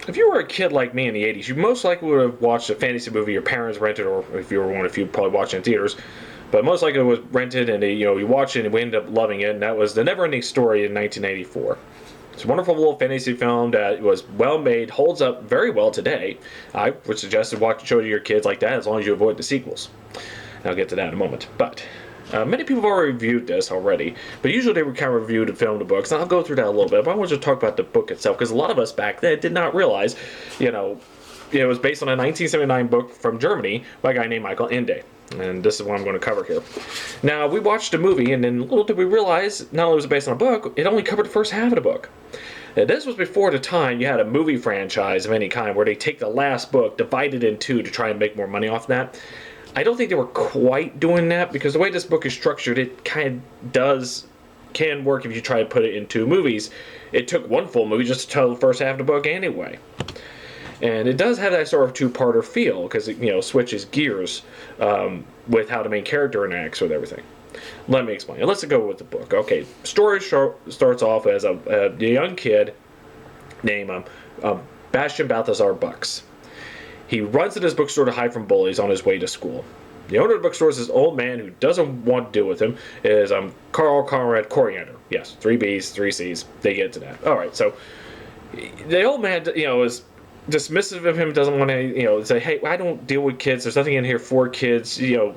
if you were a kid like me in the 80s, you most likely would have watched a fantasy movie your parents rented, or if you were one of you, probably watching in theaters. But most likely it was rented, and you watch it and we ended up loving it, and that was The Neverending Story in 1984. It's a wonderful little fantasy film that was well made, holds up very well today. I would suggest to show it to your kids like that, as long as you avoid the sequels. And I'll get to that in a moment. But many people have already reviewed this already, but usually they would kind of review the film, the books, and I'll go through that a little bit. But I want to talk about the book itself, because a lot of us back then did not realize, it was based on a 1979 book from Germany by a guy named Michael Ende. And this is what I'm going to cover here. Now, we watched a movie, and then little did we realize, not only was it based on a book, it only covered the first half of the book. Now, this was before the time you had a movie franchise of any kind where they take the last book, divide it in two to try and make more money off that. I don't think they were quite doing that, because the way this book is structured, it kind of can work if you try to put it in two movies. It took one full movie just to tell the first half of the book anyway. And it does have that sort of two-parter feel, because it switches gears with how the main character interacts with everything. Let me explain. Let's go with the book. Okay, story starts off as a young kid named Bastian Balthazar Bucks. He runs to this bookstore to hide from bullies on his way to school. The owner of the bookstore is this old man who doesn't want to deal with him. Is Carl Conrad Coriander. Yes, 3 B's, 3 C's. They get to that. All right, so the old man, is dismissive of him, doesn't want to, say, hey, I don't deal with kids. There's nothing in here for kids. Yeah,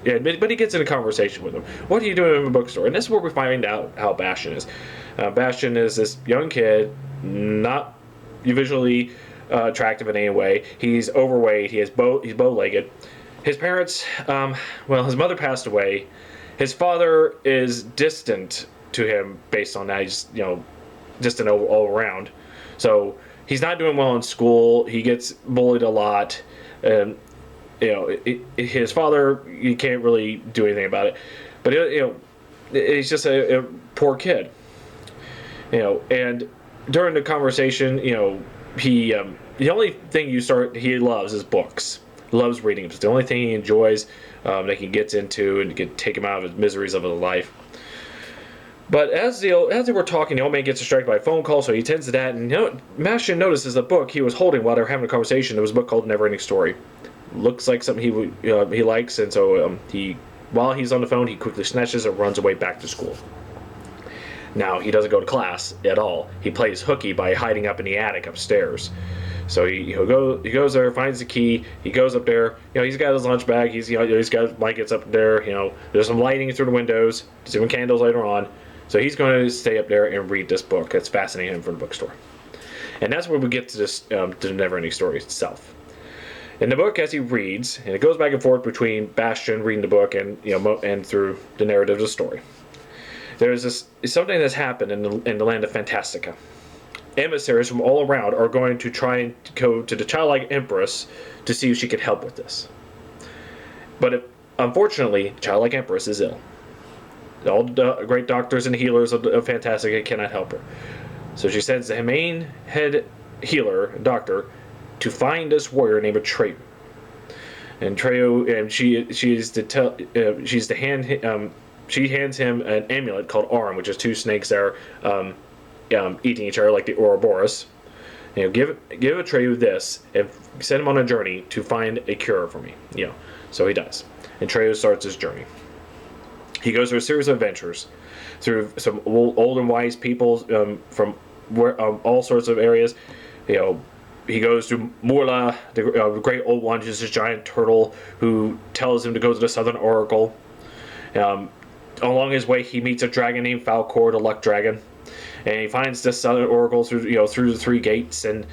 but he gets in a conversation with him. What are you doing in the bookstore? And this is where we find out how Bastian is. Bastian is this young kid, not visually attractive in any way. He's overweight. He's bow-legged. His parents, his mother passed away. His father is distant to him based on that. He's, distant all around. So he's not doing well in school. He gets bullied a lot. His father, you can't really do anything about it. But he's just a poor kid. And during the conversation, he the only thing he loves is books. He loves reading. It's the only thing he enjoys that he gets into and can take him out of his miseries of his life. But as they were talking, the old man gets distracted by a phone call, so he attends to that. And Bastian notices the book he was holding while they were having a conversation. There was a book called Neverending Story. Looks like something he likes, and so while he's on the phone, he quickly snatches and runs away back to school. Now, he doesn't go to class at all. He plays hooky by hiding up in the attic upstairs. So he goes there, finds the key. He goes up there. He's got his lunch bag. He's got blankets up there. There's some lighting through the windows. There's even candles later on. So he's going to stay up there and read this book. That's fascinating him from the bookstore. And that's where we get to this to the Neverending Story itself. In the book, as he reads, and it goes back and forth between Bastian reading the book and and through the narrative of the story. There's something that's happened in the land of Fantastica. Emissaries from all around are going to try and go to the Child-like Empress to see if she could help with this. But unfortunately, Child-like Empress is ill. All the great doctors and healers of Fantastica cannot help her. So she sends the main head healer, doctor, to find this warrior named Atreyu. And Atreyu, and she hands him an amulet called Arm, which is two snakes that are eating each other like the Ouroboros. Give Atreyu this and send him on a journey to find a cure for me. So he does. And Atreyu starts his journey. He goes through a series of adventures through some old and wise people from all sorts of areas. He goes to Morla, the great old one, who's this giant turtle who tells him to go to the Southern Oracle. Along his way, he meets a dragon named Falcor, the Luck Dragon, and he finds this Southern Oracle through the 3 gates, and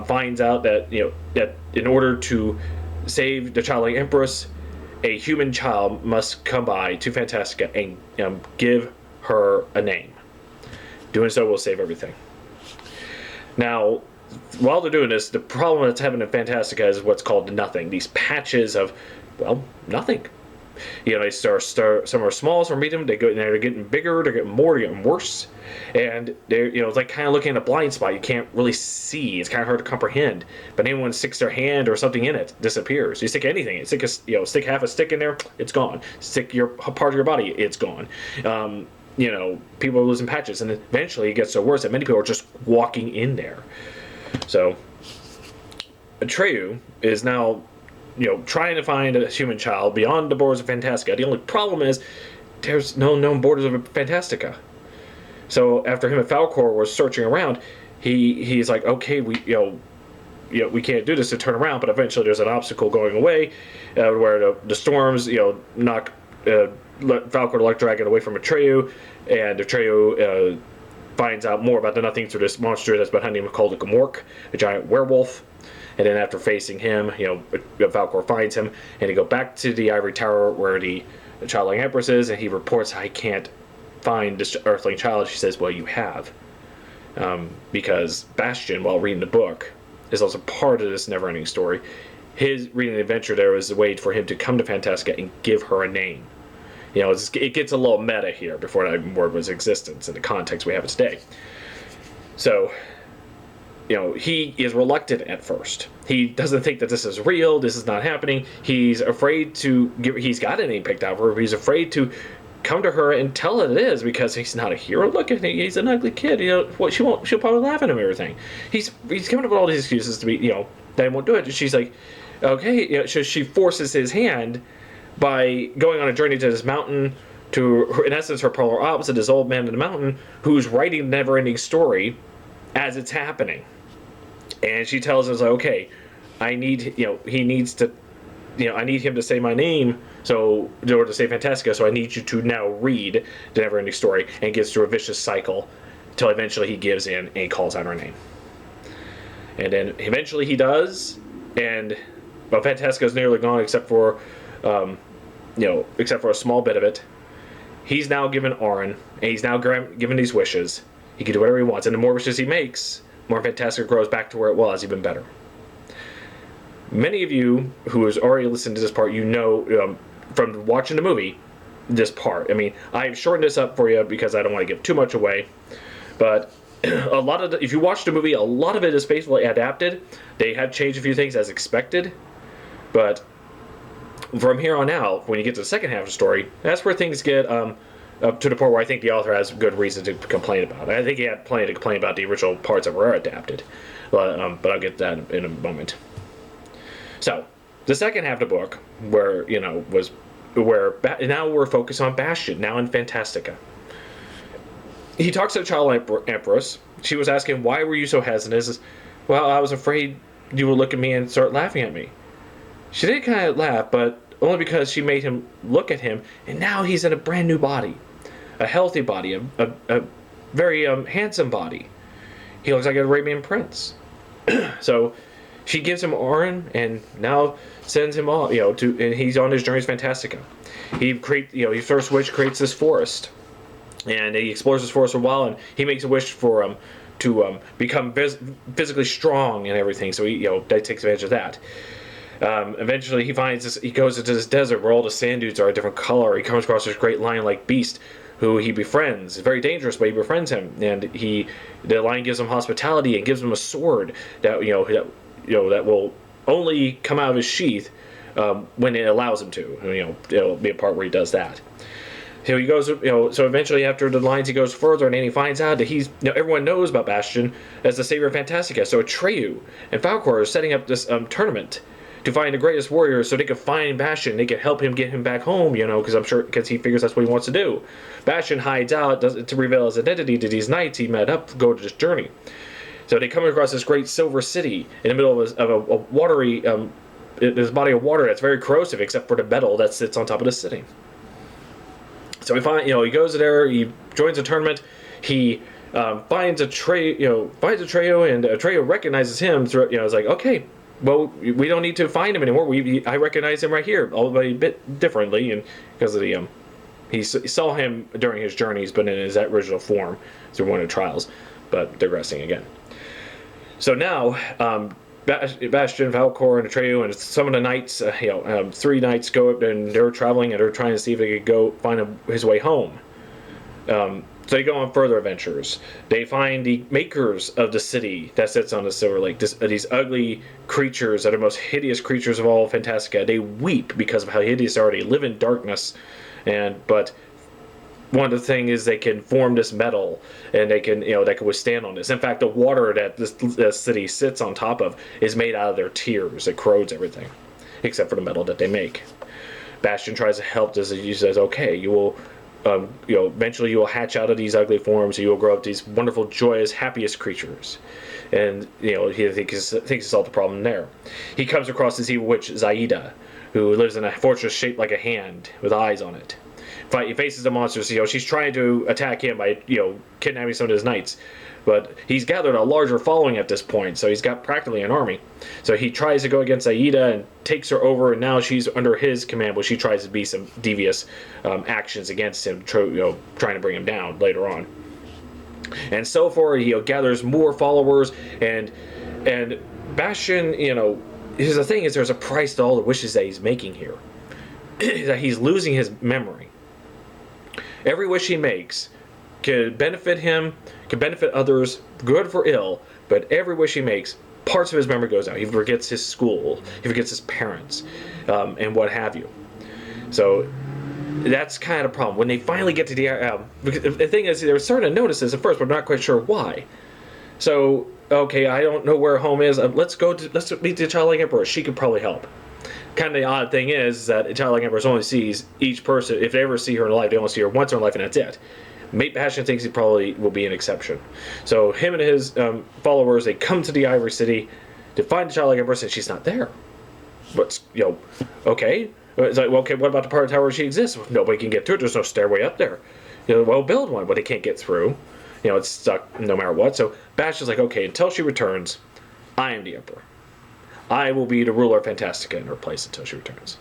finds out that that in order to save the Child-like Empress, a human child must come by to Fantastica and give her a name. Doing so will save everything. Now, while they're doing this, the problem that's happening in Fantastica is what's called nothing. These patches of, nothing. They start some are small, some are medium. They're getting bigger, they're getting more, they're getting worse, and they're it's like kind of looking at a blind spot. You can't really see. It's kind of hard to comprehend. But anyone sticks their hand or something in it, disappears. You stick anything, stick half a stick in there, it's gone. Stick your part of your body, it's gone. People are losing patches, and eventually it gets so worse that many people are just walking in there. So Atreyu is now, trying to find a human child beyond the borders of Fantastica. The only problem is there's no known borders of Fantastica. So after him and Falcor were searching around, he's like, okay, we can't do this to turn around. But eventually, there's an obstacle going away, where the storms, knock Falcor the Luck Dragon away from Atreyu, and Atreyu finds out more about the Nothing through this monster that's behind him called a Gamork, a giant werewolf. And then after facing him, Falcor finds him, and they go back to the Ivory Tower where the Child-like Empress is, and he reports, I can't find this Earthling child. She says, well, you have. Because Bastian, while reading the book, is also part of this never-ending story. His reading the adventure there was a way for him to come to Fantastica and give her a name. It gets a little meta here before that word was in existence in the context we have it today. So, he is reluctant at first. He doesn't think that this is real, this is not happening. He's afraid to he's got a name picked out for her, but he's afraid to come to her and tell her it is because he's not a hero. Look at him, he's an ugly kid. She'll probably laugh at him and everything. He's coming up with all these excuses to be, that he won't do it. And she's like, okay, so she forces his hand by going on a journey to this mountain to, in essence, her polar opposite, this old man in the mountain who's writing the never-ending story as it's happening. And she tells us, okay, I need, he needs to, I need him to say my name, so in order to say Fantastica, so I need you to now read the never-ending story, and gets through a vicious cycle until eventually he gives in and he calls out her name. And then eventually he does, and Fantastica is nearly gone except for, except for a small bit of it. He's now given Auron, and he's now given these wishes. He can do whatever he wants, and the more wishes he makes, more Fantastica grows back to where it was, even better. Many of you who has already listened to this part, from watching the movie, this part. I mean, I've shortened this up for you because I don't want to give too much away. But a lot of if you watch the movie, a lot of it is faithfully adapted. They have changed a few things as expected. But from here on out, when you get to the second half of the story, that's where things get up to the point where I think the author has good reason to complain about it. I think he had plenty to complain about the original parts that were adapted. But I'll get to that in a moment. So, the second half of the book, where, now we're focused on Bastian, now in Fantastica. He talks to the Child-like Empress. She was asking, why were you so hesitant? He says, well, I was afraid you would look at me and start laughing at me. She did kind of laugh, but only because she made him look at him, and now he's in a brand new body. A healthy body, a very handsome body. He looks like an Arabian prince. So she gives him Auron, and now sends him off, and he's on his journey to Fantastica. He first wish creates this forest, and he explores this forest for a while, and he makes a wish for to become physically strong and everything. So that takes advantage of that. Eventually, he goes into this desert where all the sand dunes are a different color. He comes across this great lion-like beast who he befriends. It's very dangerous, but he befriends him, and the lion gives him hospitality and gives him a sword that that will only come out of his sheath when it allows him to. It'll be a part where he does that. So he goes, so eventually after the lines he goes further, and then he finds out that he's, everyone knows about Bastian as the savior of Fantastica. So Atreyu and Falcor are setting up this tournament to find the greatest warriors so they can find Bastian. They can help him get him back home, because he figures that's what he wants to do. Bastian hides out to reveal his identity to these knights he met up to go to this journey. So they come across this great silver city in the middle of a watery, this body of water that's very corrosive, except for the metal that sits on top of the city. So he goes there, he joins a tournament, he finds Atreyu, and Atreyu recognizes him. It's like, okay, well, we don't need to find him anymore. I recognize him right here, although a bit differently, and because of the he saw him during his journeys, but in his original form through one of the trials. But digressing again. So now, Bastian, Falcor, and Atreyu, and some of the knights, 3 knights go up, and they're traveling, and they're trying to see if they could go find his way home. So they go on further adventures. They find the makers of the city that sits on the Silver Lake. These ugly creatures that are the most hideous creatures of all Fantastica. They weep because of how hideous they are. They live in darkness, but one of the things is they can form this metal, and they can, that can withstand on this. In fact, the water that this city sits on top of is made out of their tears. It corrodes everything, except for the metal that they make. Bastian tries to help this. He says, "Okay, you will, eventually you will hatch out of these ugly forms. And you will grow up these wonderful, joyous, happiest creatures." And he thinks he solved the problem there. He comes across this evil witch Zaida, who lives in a fortress shaped like a hand with eyes on it. He faces the monsters. She's trying to attack him by kidnapping some of his knights, but he's gathered a larger following at this point, so he's got practically an army. So he tries to go against Zaida and takes her over, and now she's under his command, but she tries to be some devious actions against him, trying to bring him down later on. And so far, he gathers more followers, and Bastian, here's the thing: is there's a price to all the wishes that he's making here. That he's losing his memory. Every wish he makes could benefit him, could benefit others, good for ill, but every wish he makes, parts of his memory goes out. He forgets his school, he forgets his parents, and what have you. So that's kind of a problem. When they finally get to the thing is, they're starting to notice this at first, but we're not quite sure why. So, okay, I don't know where home is. Let's meet the Child-like Empress. She could probably help. Kind of the odd thing is that Child-like Empress only sees each person. If they ever see her in life, they only see her once in life, and that's it. Bastian thinks he probably will be an exception. So him and his followers, they come to the Ivory City to find the Child-like Empress, and she's not there. But okay. It's like, well, okay, what about the part of the tower where she exists? Nobody can get to it. There's no stairway up there. Well, build one, but they can't get through. It's stuck no matter what. So Bastian's like, okay, until she returns, I am the Emperor. I will be the ruler of Fantastica in her place until she returns.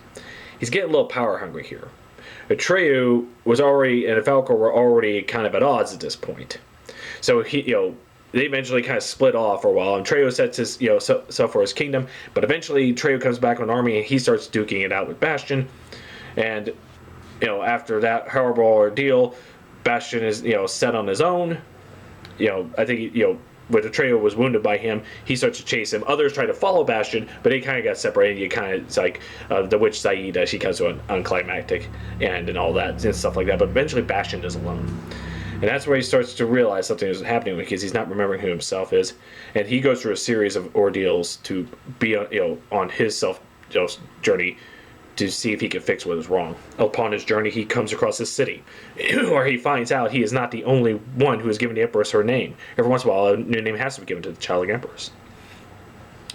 He's getting a little power hungry here. Atreyu was already, and Falcor were already kind of at odds at this point. So he, they eventually kind of split off for a while. And Atreyu sets his, self for his kingdom. But eventually, Atreyu comes back with an army, and he starts duking it out with Bastian. And after that horrible ordeal, Bastian is, set on his own. I think when Atreyu was wounded by him, he starts to chase him. Others try to follow Bastian, but they kind of got separated. It's like the witch Zaida, she comes to an unclimactic end and all that and stuff like that. But eventually, Bastian is alone, and that's where he starts to realize something is happening because he's not remembering who himself is, and he goes through a series of ordeals to be on his self journey to see if he can fix what is wrong. Upon his journey, he comes across this city, where he finds out he is not the only one who has given the Empress her name. Every once in a while, a new name has to be given to the Child-like Empress.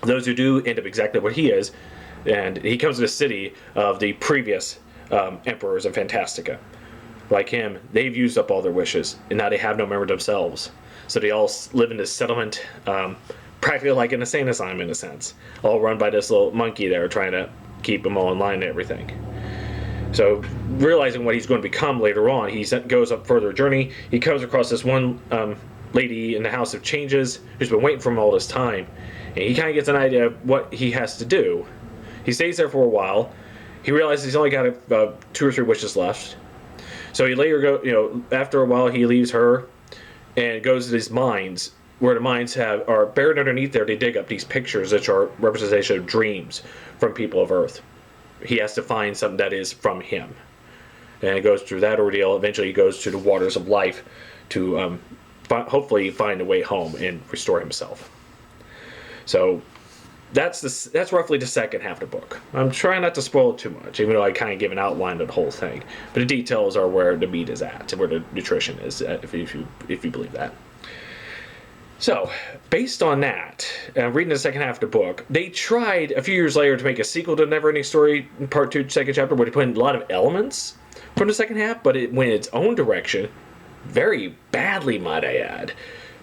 Those who do end up exactly what he is, and he comes to the city of the previous emperors of Fantastica. Like him, they've used up all their wishes, and now they have no memory themselves. So they all live in this settlement, practically like an insane asylum in a sense, all run by this little monkey there trying to keep them all in line and everything. So realizing what he's going to become later on, he goes up further journey. He comes across this one lady in the House of Changes who's been waiting for him all this time, and he kind of gets an idea of what he has to do. He stays there for a while. He realizes he's only got 2 or 3 wishes left. So he later after a while he leaves her and goes to these mines, where the mines are buried underneath there. They dig up these pictures which are representation of dreams from people of Earth. He has to find something that is from him, and it goes through that ordeal. Eventually he goes to the waters of life to hopefully find a way home and restore himself. So that's roughly the second half of the book. I'm trying not to spoil it too much, even though I kind of give an outline of the whole thing, but the details are where the meat is at and where the nutrition is at, if you believe that. So, based on that, reading the second half of the book, they tried a few years later to make a sequel to Neverending Story, Part 2, second chapter, where they put in a lot of elements from the second half, but it went its own direction very badly, might I add.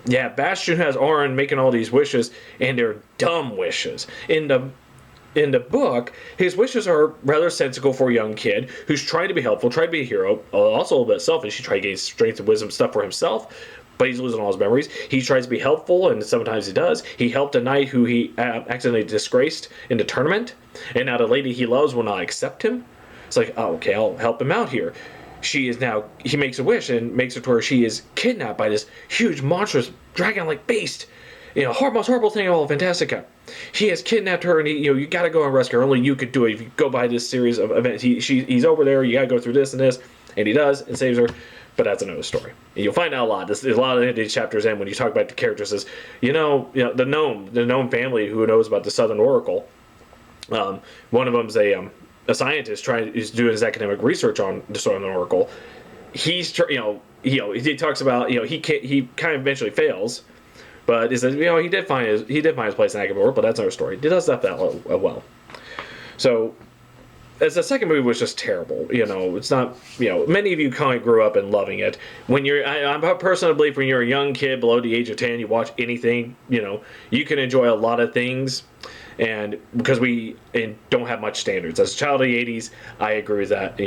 Yeah, Bastian has Auron making all these wishes, and they're dumb wishes. In the book, his wishes are rather sensible for a young kid who's trying to be helpful, trying to be a hero, also a little bit selfish. He tries to gain strength and wisdom stuff for himself, but he's losing all his memories. He tries to be helpful, and sometimes he does. He helped a knight who he accidentally disgraced in the tournament, and now the lady he loves will not accept him. It's like, oh, okay, I'll help him out here. He makes a wish and makes it to where she is kidnapped by this huge, monstrous, dragon-like beast. Most horrible thing in all of Fantastica. He has kidnapped her, and you gotta go and rescue her. Only you could do it if you go by this series of events. He's over there, you gotta go through this and this, and he does, and saves her. but that's another story. And you'll find out a lot. There's a lot of these chapters end when you talk about the characters as, the gnome family who knows about the Southern Oracle. One of them's a scientist who's doing his academic research on the Southern Oracle. He talks about, he kind of eventually fails, but he says, he did find his place in academic work, but that's another story. He does that well. So, as the second movie was just terrible. It's not, many of you kind of grew up and loving it. I'm a person who believe when you're a young kid below the age of 10, you watch anything, you can enjoy a lot of things. And because we don't have much standards. As a child of the 80s, I agree with that,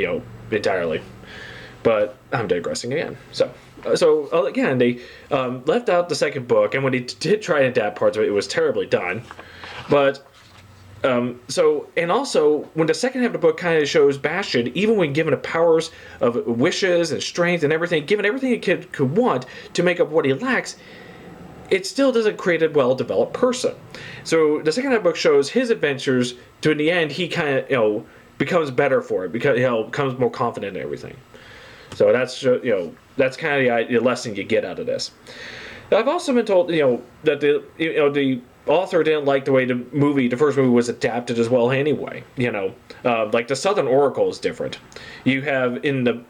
entirely. But I'm digressing again. So again, they left out the second book, and when they did try to adapt parts of it, it was terribly done. But and also when the second half of the book kind of shows Bastian, even when given the powers of wishes and strength and everything, given everything a kid could want to make up what he lacks, it still doesn't create a well-developed person. So the second half of the book shows his adventures. To in the end, he kind of becomes better for it because becomes more confident in everything. So that's that's kind of the lesson you get out of this. I've also been told that the author didn't like the way the first movie was adapted as well. Anyway, like the Southern Oracle is different. You have in the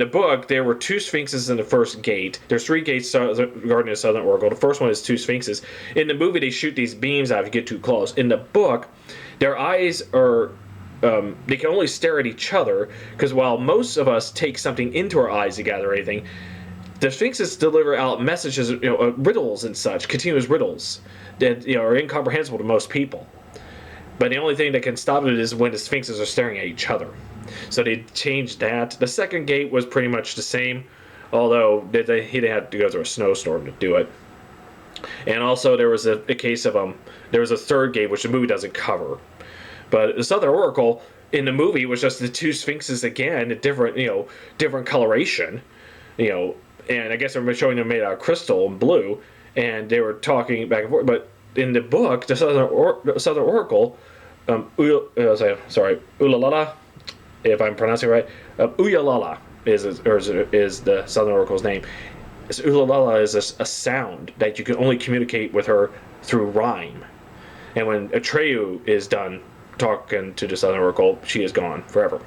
book, there were two sphinxes in the first gate. There's 3 gates guarding the Southern Oracle. The first one is 2 sphinxes. In the movie, they shoot these beams out if you get too close. In the book, their eyes are they can only stare at each other, because while most of us take something into our eyes to gather anything, the sphinxes deliver out messages, riddles and such, continuous riddles that are incomprehensible to most people. But the only thing that can stop it is when the sphinxes are staring at each other. So they changed that. The second gate was pretty much the same, although he didn't have to go through a snowstorm to do it. And also there was a case of there was a third gate which the movie doesn't cover. But the Southern Oracle in the movie was just the 2 sphinxes again, a different coloration, and I guess they were showing them made out of crystal and blue, and they were talking back and forth. But in the book, the Southern Oracle, Ulalala, if I'm pronouncing it right, Uyalala is the Southern Oracle's name. Ulalala is a sound that you can only communicate with her through rhyme, and when Atreyu is done talking to the Southern Oracle, she is gone forever.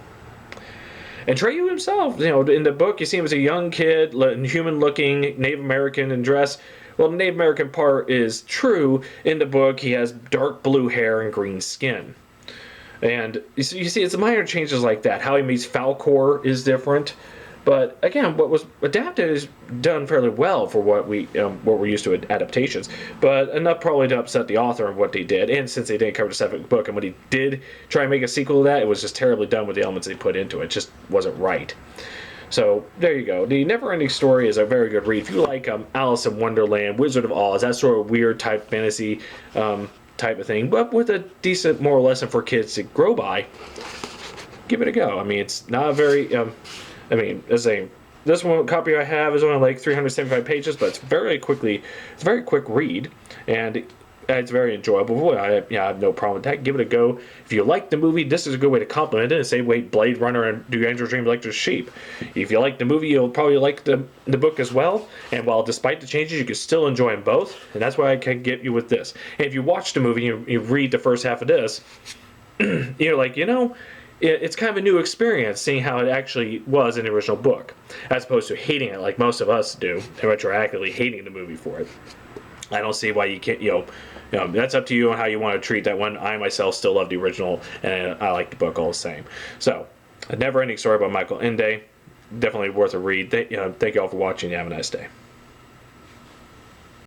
And Atreyu himself, in the book, you see him as a young kid, human-looking, Native American in dress. Well, the Native American part is true. In the book, he has dark blue hair and green skin. And you see, it's minor changes like that. How he meets Falcor is different. But again, what was adapted is done fairly well for what we're used to adaptations. But enough probably to upset the author of what they did. And since they didn't cover the second book, and when he did try and make a sequel to that, it was just terribly done with the elements they put into it. It just wasn't right. So there you go. The Neverending Story is a very good read. If you like Alice in Wonderland, Wizard of Oz, that sort of weird type fantasy type of thing, but with a decent moral lesson for kids to grow by, give it a go. I mean, it's not a very... this one copy I have is only like 375 pages, but it's a very quick read, and it's very enjoyable. I have no problem with that. Give it a go. If you like the movie, this is a good way to compliment it, and say, wait, Blade Runner and Do Android Dream Electric Sheep. If you like the movie, you'll probably like the book as well, and while despite the changes, you can still enjoy them both, and that's why I can get you with this. And if you watch the movie, you read the first half of this, you're like, it's kind of a new experience seeing how it actually was in the original book, as opposed to hating it like most of us do, and retroactively hating the movie for it. I don't see why you can't, that's up to you on how you want to treat that one. I myself still love the original, and I like the book all the same. So, A Neverending Story by Michael Ende, definitely worth a read. Thank you all for watching. Have a nice day.